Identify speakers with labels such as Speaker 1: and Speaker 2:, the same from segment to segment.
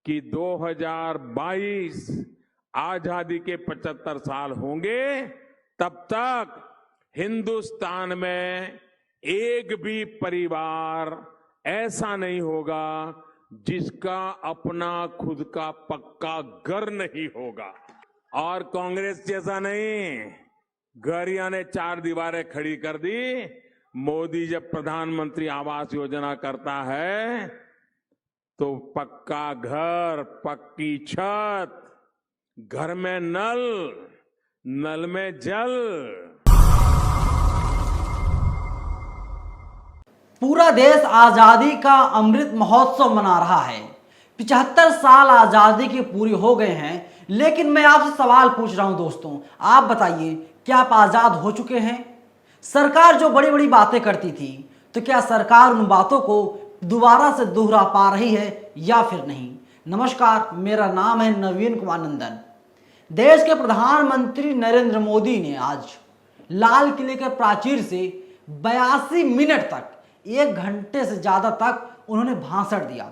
Speaker 1: कि 2022 आजादी के 75 साल होंगे, तब तक हिंदुस्तान में एक भी परिवार ऐसा नहीं होगा जिसका अपना खुद का पक्का घर नहीं होगा। और कांग्रेस जैसा नहीं, घर यानी 4 दीवारें खड़ी कर दी। मोदी जब प्रधानमंत्री आवास योजना करता है तो पक्का घर, पक्की छत, घर में नल, नल में जल।
Speaker 2: पूरा देश आजादी का अमृत महोत्सव मना रहा है। 75 साल आजादी के पूरे हो गए हैं, लेकिन मैं आपसे सवाल पूछ रहा हूं दोस्तों, आप बताइए, क्या आप आजाद हो चुके हैं? सरकार जो बड़ी बड़ी बातें करती थी, तो क्या सरकार उन बातों को दोबारा से दोहरा पा रही है या फिर नहीं? नमस्कार, मेरा नाम है नवीन कुमार नंदन। देश के प्रधानमंत्री नरेंद्र मोदी ने आज लाल किले के प्राचीर से 82 मिनट तक, 1 घंटे से ज्यादा तक उन्होंने भाषण दिया।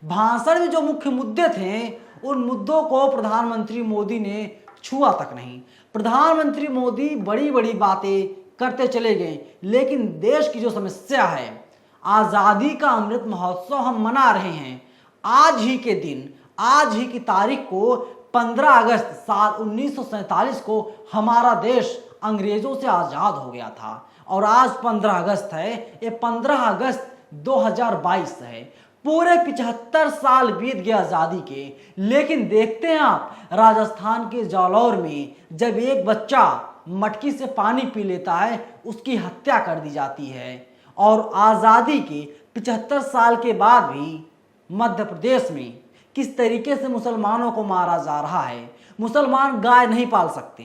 Speaker 2: भाषण में जो मुख्य मुद्दे थे, उन मुद्दों को प्रधानमंत्री मोदी ने छुआ तक नहीं। प्रधानमंत्री मोदी बड़ी बड़ी बातें करते चले गए, लेकिन देश की जो समस्या है, आजादी का अमृत महोत्सव हम मना रहे हैं। आज ही के दिन, आज ही की तारीख को 15 अगस्त साल 1947 को हमारा देश अंग्रेजों से आजाद हो गया था। और आज 15 अगस्त है, ये 15 अगस्त 2022 है। पूरे 75 साल बीत गए आजादी के, लेकिन देखते हैं आप, राजस्थान के जालौर में जब एक बच्चा मटकी से पानी पी लेता है, उसकी हत्या कर दी जाती है। और आजादी के 75 साल के बाद भी मध्य प्रदेश में किस तरीके से मुसलमानों को मारा जा रहा है। मुसलमान गाय नहीं पाल सकते।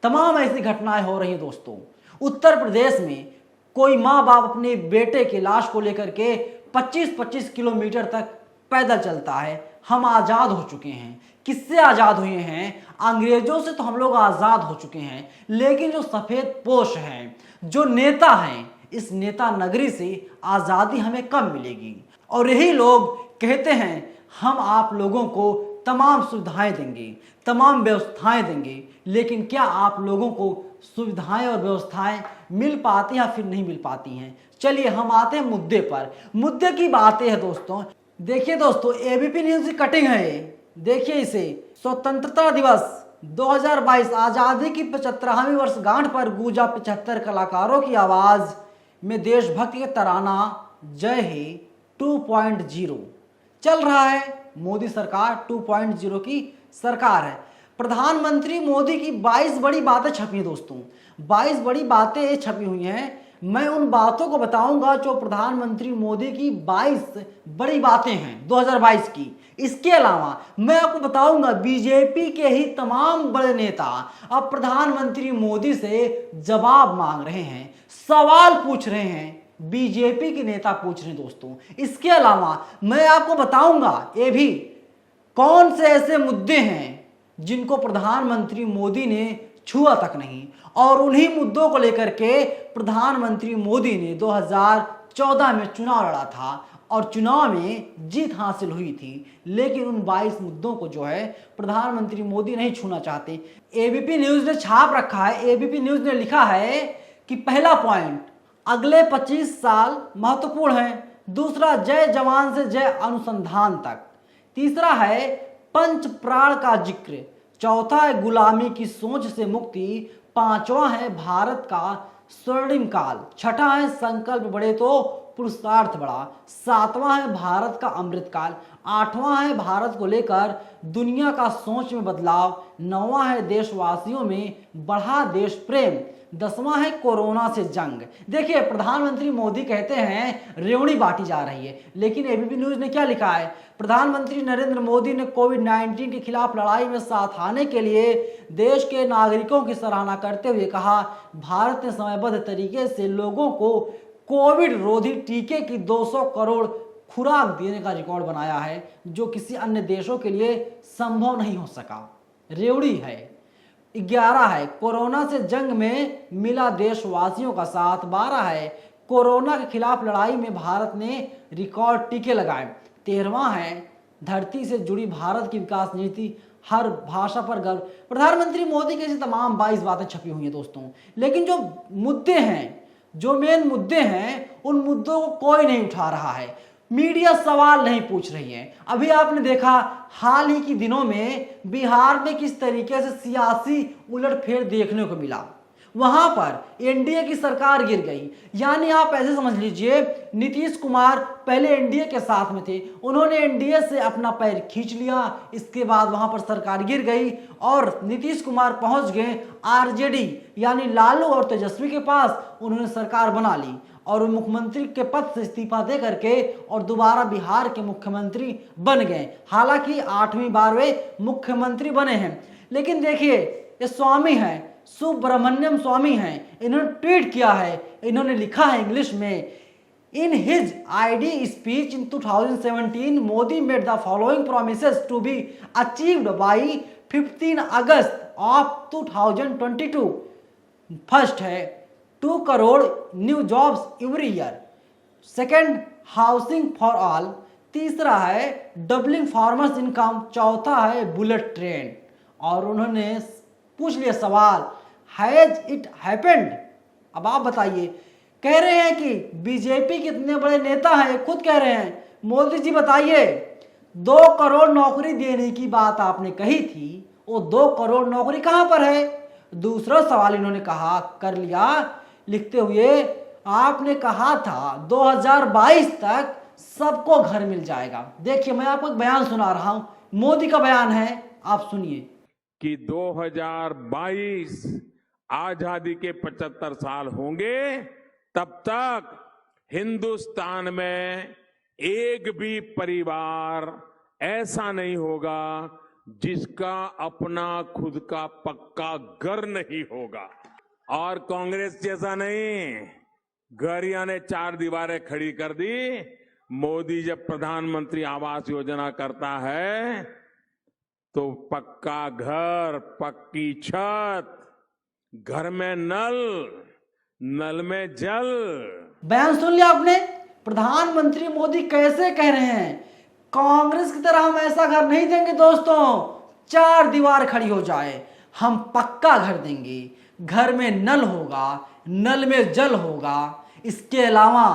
Speaker 2: तमाम ऐसी घटनाएं हो रही हैं दोस्तों। उत्तर प्रदेश में कोई माँ बाप अपने बेटे की लाश को लेकर के 25-25 किलोमीटर तक पैदल चलता है। हम आजाद हो चुके हैं। किससे आजाद हुए हैं? अंग्रेजों से तो हम लोग आजाद हो चुके हैं, लेकिन जो सफेद पोश हैं, जो नेता हैं, इस नेता नगरी से आजादी हमें कब मिलेगी? और यही लोग कहते हैं हम आप लोगों को तमाम सुविधाएं देंगे, तमाम व्यवस्थाएं देंगे, लेकिन क्या आप लोगों को सुविधाएं और व्यवस्थाएं मिल पाती हैं या फिर नहीं मिल पाती हैं? चलिए हम आते हैं मुद्दे पर। मुद्दे की बातें हैं दोस्तों। देखिए दोस्तों, एबीपी न्यूज की कटिंग है ये। देखिए इसे। स्वतंत्रता दिवस 2022 आजादी की 75वीं वर्षगांठ पर गूंजा 75 कलाकारों की आवाज में देशभक्ति के तराना जय हे 2.0 चल रहा है। मोदी सरकार 2.0 की सरकार है। प्रधानमंत्री मोदी की 22 बड़ी बातें छपी हैं दोस्तों। 22 बड़ी बातें छपी हुई हैं। मैं उन बातों को बताऊंगा जो प्रधानमंत्री मोदी की 22 बड़ी बातें हैं 2022 की। इसके अलावा मैं आपको बताऊंगा बीजेपी के ही तमाम बड़े नेता अब प्रधानमंत्री मोदी से जवाब मांग रहे हैं, सवाल पूछ रहे हैं। बीजेपी के नेता पूछ रहे हैं दोस्तों। इसके अलावा मैं आपको बताऊंगा ये भी कौन से ऐसे मुद्दे हैं जिनको प्रधानमंत्री मोदी ने छुआ तक नहीं। और उन्हीं मुद्दों को लेकर के प्रधानमंत्री मोदी ने 2014 में चुनाव लड़ा था और चुनाव में जीत हासिल हुई थी। लेकिन उन 22 मुद्दों को जो है प्रधानमंत्री मोदी नहीं छूना चाहते। एबीपी न्यूज ने छाप रखा है, एबीपी न्यूज ने लिखा है कि पहला पॉइंट, अगले 25 साल महत्वपूर्ण है। दूसरा, जय जवान से जय अनुसंधान तक। तीसरा है पंच प्राण का जिक्र। चौथा है गुलामी की सोच से मुक्ति। पांचवा है भारत का स्वर्णिम काल। छठा है संकल्प बड़े तो पुरुषार्थ बड़ा। सातवां है भारत का अमृत काल। आठवां है भारत को लेकर दुनिया का सोच में बदलाव। नौवां है देशवासियों में बढ़ा देश प्रेम। 10वां है कोरोना से जंग। देखिए, प्रधानमंत्री मोदी कहते हैं रेवड़ी बांटी जा रही है, लेकिन एबीपी न्यूज ने क्या लिखा है? प्रधानमंत्री नरेंद्र मोदी ने कोविड-19 के खिलाफ लड़ाई में साथ आने के लिए देश के नागरिकों की सराहना करते हुए कहा, भारत ने समयबद्ध तरीके से लोगों को कोविड रोधी टीके की 200 करोड़ खुराक देने का रिकॉर्ड बनाया है, जो किसी अन्य देशों के लिए संभव नहीं हो सका। रेवड़ी है। 11 है कोरोना से जंग में मिला देशवासियों का साथ। 12 है कोरोना के खिलाफ लड़ाई में भारत ने रिकॉर्ड टीके लगाए। 13वां है धरती से जुड़ी भारत की विकास नीति, हर भाषा पर गर्व। प्रधानमंत्री मोदी की ऐसी तमाम 22 बातें छपी हुई हैं दोस्तों, लेकिन जो मुद्दे हैं, जो मेन मुद्दे हैं, उन मुद्दों को कोई नहीं उठा रहा है। मीडिया सवाल नहीं पूछ रही है। अभी आपने देखा हाल ही के दिनों में बिहार में किस तरीके से सियासी उलटफेर देखने को मिला। वहां पर एनडीए की सरकार गिर गई। यानी आप ऐसे समझ लीजिए, नीतीश कुमार पहले एनडीए के साथ में थे, उन्होंने एनडीए से अपना पैर खींच लिया, इसके बाद वहां पर सरकार गिर गई और नीतीश कुमार पहुंच गए आरजेडी यानी लालू और तेजस्वी के पास। उन्होंने सरकार बना ली और मुख्यमंत्री के पद से इस्तीफा दे करके और दोबारा बिहार के मुख्यमंत्री बन गए। हालांकि 8वीं बार वे मुख्यमंत्री बने हैं। लेकिन देखिए, ये स्वामी है, सुब्रमण्यम स्वामी हैं, इन्होंने ट्वीट किया है, इन्होंने लिखा है इंग्लिश में, in his ID speech in 2017 Modi made the following promises to be achieved by 15 August of 2022। First है 2 crore new jobs every year, second housing for all, तीसरा है डबलिंग फार्मर्स इनकम, चौथा है बुलेट ट्रेन। और उन्होंने पूछ लिया सवाल, हैज इट हैपेंड? अब आप बताइए। कह रहे हैं कि बीजेपी के इतने बड़े नेता हैं, खुद कह रहे हैं, मोदी जी बताइए, 2 करोड़ नौकरी देने की बात आपने कही थी, वो 2 करोड़ नौकरी कहां पर है? दूसरा सवाल इन्होंने कहा कर लिया लिखते हुए, आपने कहा था 2022 तक सबको घर मिल जाएगा। देखिए, मैं आपको एक बयान सुना रहा हूं, मोदी का बयान है, आप सुनिए
Speaker 1: कि 2022 आजादी के 75 साल होंगे, तब तक हिंदुस्तान में एक भी परिवार ऐसा नहीं होगा जिसका अपना खुद का पक्का घर नहीं होगा। और कांग्रेस जैसा नहीं, घर यानी 4 दीवारें खड़ी कर दी। मोदी जब प्रधानमंत्री आवास योजना करता है तो पक्का घर, पक्की छत, घर में नल, नल में जल।
Speaker 2: बयान सुन लिया आपने? प्रधानमंत्री मोदी कैसे कह रहे हैं, कांग्रेस की तरह हम ऐसा घर नहीं देंगे दोस्तों, 4 दीवार खड़ी हो जाए, हम पक्का घर देंगे, घर में नल होगा, नल में जल होगा, इसके अलावा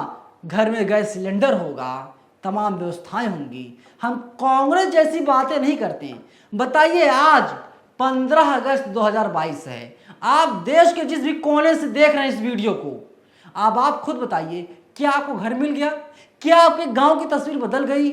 Speaker 2: घर में गैस सिलेंडर होगा, तमाम व्यवस्थाएं होंगी। हम कांग्रेस जैसी बातें नहीं करते। बताइए, आज 15 अगस्त 2022 है, आप देश के जिस भी कोने से देख रहे हैं इस वीडियो को, अब आप खुद बताइए, क्या आपको घर मिल गया? क्या आपके गांव की तस्वीर बदल गई?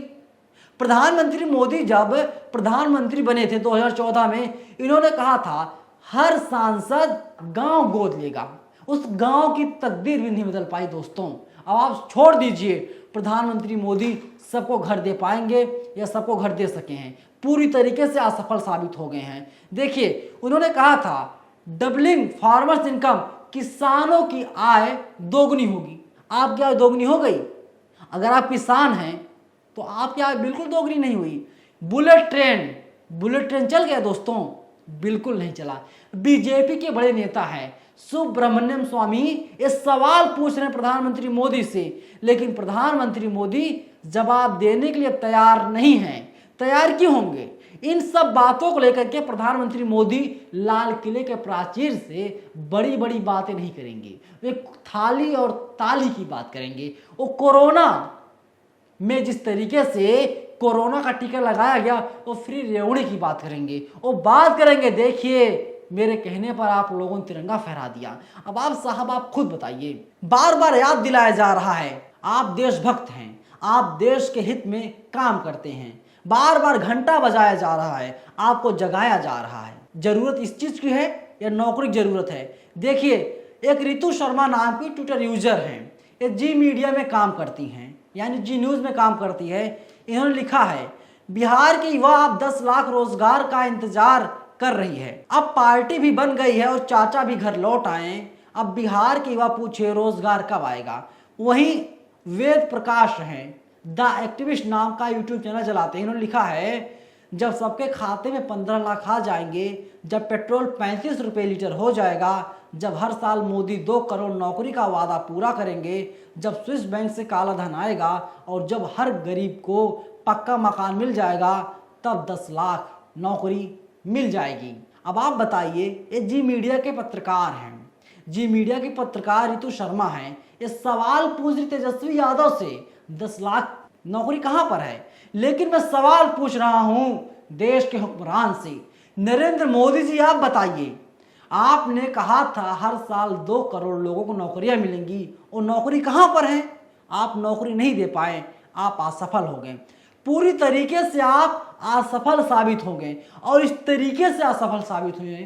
Speaker 2: प्रधानमंत्री मोदी जब प्रधानमंत्री बने थे 2014 में, इन्होंने कहा था हर सांसद गांव गोद लेगा। उस गांव की तकदीर भी नहीं बदल पाई दोस्तों। अब आप छोड़ दीजिए प्रधानमंत्री मोदी सबको घर दे पाएंगे या सबको घर दे सके हैं, पूरी तरीके से असफल साबित हो गए हैं। देखिए, उन्होंने कहा था डबलिंग फार्मर्स इनकम, किसानों की आय दोगुनी होगी। आपकी आय दोगुनी हो गई? अगर आप किसान हैं तो आपकी आय बिल्कुल दोगुनी नहीं हुई। बुलेट ट्रेन चल गया दोस्तों? बिल्कुल नहीं चला। बीजेपी के बड़े नेता हैं सुब्रमण्यम स्वामी, ये सवाल पूछ रहे हैं प्रधानमंत्री मोदी से, लेकिन प्रधानमंत्री मोदी जवाब देने के लिए तैयार नहीं हैं। तैयार क्यों होंगे? इन सब बातों को लेकर के प्रधानमंत्री मोदी लाल किले के प्राचीर से बड़ी बड़ी बातें नहीं करेंगे, वे थाली और ताली की बात करेंगे। वो कोरोना में जिस तरीके से कोरोना का टीका लगाया गया, वो फ्री रेवड़ी की बात करेंगे, वो बात करेंगे। देखिए, मेरे कहने पर आप लोगों ने तिरंगा फहरा दिया। अब आप साहब, आप खुद बताइए, बार बार याद दिलाया जा रहा है आप देशभक्त हैं, आप देश के हित में काम करते हैं, बार बार घंटा बजाया जा रहा है, आपको जगाया जा रहा है। जरूरत इस चीज की है या नौकरी की जरूरत है? देखिए, एक रितु शर्मा नाम की ट्विटर यूजर हैं, ये जी मीडिया में काम करती हैं, यानी जी न्यूज में काम करती है। इन्होंने लिखा है, बिहार के युवा अब 10 लाख रोजगार का इंतजार कर रही है। अब पार्टी भी बन गई है और चाचा भी घर लौट आए। अब बिहार के युवा पूछे रोजगार कब आएगा। वहीं वेद प्रकाश हैं, द एक्टिविस्ट नाम का यूट्यूब चैनल चलाते हैं। इन्होंने लिखा है, जब सबके खाते में 15 लाख आ जाएंगे, जब पेट्रोल 35 रुपये लीटर हो जाएगा, जब हर साल मोदी 2 करोड़ नौकरी का वादा पूरा करेंगे, जब स्विस बैंक से काला धन आएगा और जब हर गरीब को पक्का मकान मिल जाएगा, तब 10 लाख नौकरी मिल जाएगी। अब आप बताइए, ये जी मीडिया के पत्रकार हैं, जी मीडिया के पत्रकार रितु शर्मा हैं, ये सवाल पूछ रही तेजस्वी यादव से 10 लाख नौकरी कहां पर है। लेकिन मैं सवाल पूछ रहा हूं देश के हुक्मरान से, नरेंद्र मोदी जी आप बताइए, आपने कहा था हर साल 2 करोड़ लोगों को नौकरियां मिलेंगी, और नौकरी कहां पर है। आप नौकरी नहीं दे पाए, आप असफल हो गए, पूरी तरीके से आप असफल साबित हो गए। और इस तरीके से असफल साबित हुए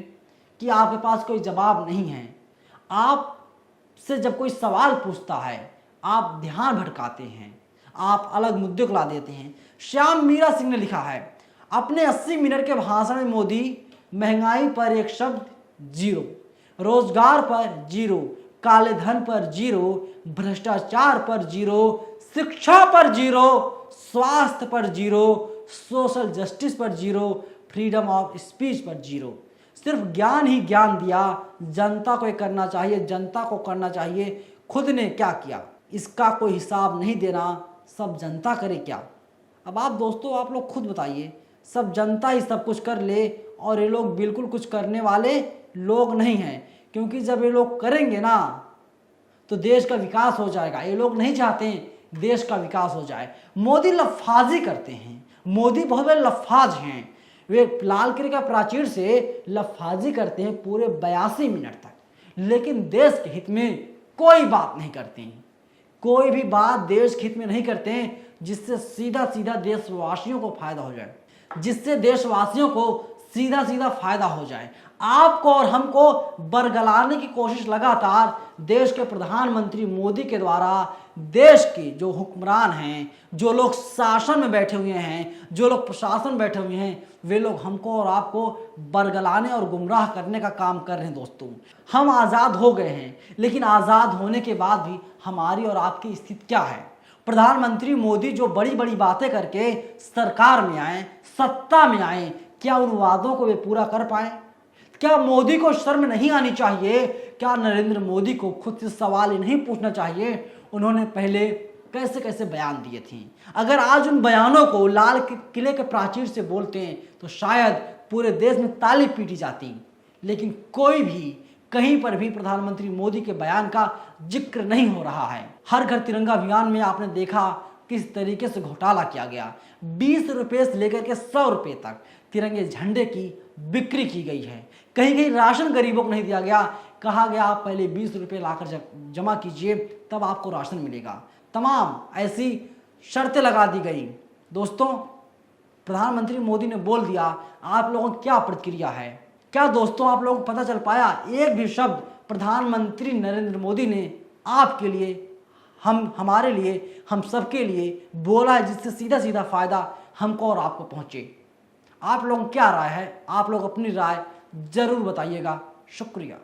Speaker 2: कि आपके पास कोई जवाब नहीं है। आपसे जब कोई सवाल पूछता है आप ध्यान भटकाते हैं, आप अलग मुद्दे को ला देते हैं। श्याम मीरा सिंह ने लिखा है, अपने 80 मिनट के भाषण में मोदी महंगाई पर एक शब्द जीरो, रोजगार पर जीरो, काले धन पर जीरो, भ्रष्टाचार पर जीरो, शिक्षा पर जीरो, स्वास्थ्य पर जीरो, सोशल जस्टिस पर जीरो, फ्रीडम ऑफ स्पीच पर जीरो। सिर्फ ज्ञान ही ज्ञान दिया, जनता को करना चाहिए, जनता को करना चाहिए। खुद ने क्या किया इसका कोई हिसाब नहीं देना, सब जनता करे क्या। अब आप दोस्तों, आप लोग खुद बताइए, सब जनता ही सब कुछ कर ले, और ये लोग बिल्कुल कुछ करने वाले लोग नहीं हैं। क्योंकि जब ये लोग करेंगे ना तो देश का विकास हो जाएगा। ये लोग नहीं चाहते हैं देश का विकास हो जाए। मोदी लफाजी करते हैं, मोदी बहुत बड़े लफाज हैं। वे लाल किले का प्राचीर से लफाजी करते हैं पूरे 82 मिनट तक, लेकिन देश के हित में कोई बात नहीं करते हैं। कोई भी बात देश के हित में नहीं करते हैं जिससे सीधा सीधा देशवासियों को फायदा हो जाए, जिससे देशवासियों को सीधा सीधा फायदा हो जाए। आपको और हमको बरगलाने की कोशिश लगातार देश के प्रधानमंत्री मोदी के द्वारा देश के जो हुक्मरान हैं, जो लोग शासन में बैठे हुए हैं, जो लोग प्रशासन में बैठे हुए हैं, वे लोग हमको और आपको बरगलाने और गुमराह करने का काम कर रहे हैं। दोस्तों, हम आज़ाद हो गए हैं, लेकिन आज़ाद होने के बाद भी हमारी और आपकी स्थिति क्या है। प्रधानमंत्री मोदी जो बड़ी बड़ी बातें करके सरकार में आए, सत्ता में आए, क्या उन वादों को वे पूरा कर पाए। क्या मोदी को शर्म नहीं आनी चाहिए। क्या नरेंद्र मोदी को खुद से सवाल ही नहीं पूछना चाहिए, उन्होंने पहले कैसे कैसे बयान दिए थे। अगर आज उन बयानों को लाल किले के प्राचीर से बोलते हैं तो शायद पूरे देश में ताली पीटी जाती। लेकिन कोई भी कहीं पर भी प्रधानमंत्री मोदी के बयान का जिक्र नहीं हो रहा है। हर घर तिरंगा अभियान में आपने देखा किस तरीके से घोटाला किया गया। 20 रुपए से लेकर के 100 रुपए तक तिरंगे झंडे की बिक्री की गई है। कहीं कहीं राशन गरीबों को नहीं दिया गया, कहा गया आप पहले 20 रुपए लाकर जमा कीजिए तब आपको राशन मिलेगा। तमाम ऐसी शर्तें लगा दी गई। दोस्तों, प्रधानमंत्री मोदी ने बोल दिया, आप लोगों की क्या प्रतिक्रिया है। क्या दोस्तों आप लोगों को पता चल पाया एक भी शब्द प्रधानमंत्री नरेंद्र मोदी ने आपके लिए, हमारे लिए, हम सबके लिए बोला है जिससे सीधा सीधा फायदा हमको और आपको पहुंचे। आप लोगों की क्या राय है, आप लोग अपनी राय जरूर बताइएगा। शुक्रिया।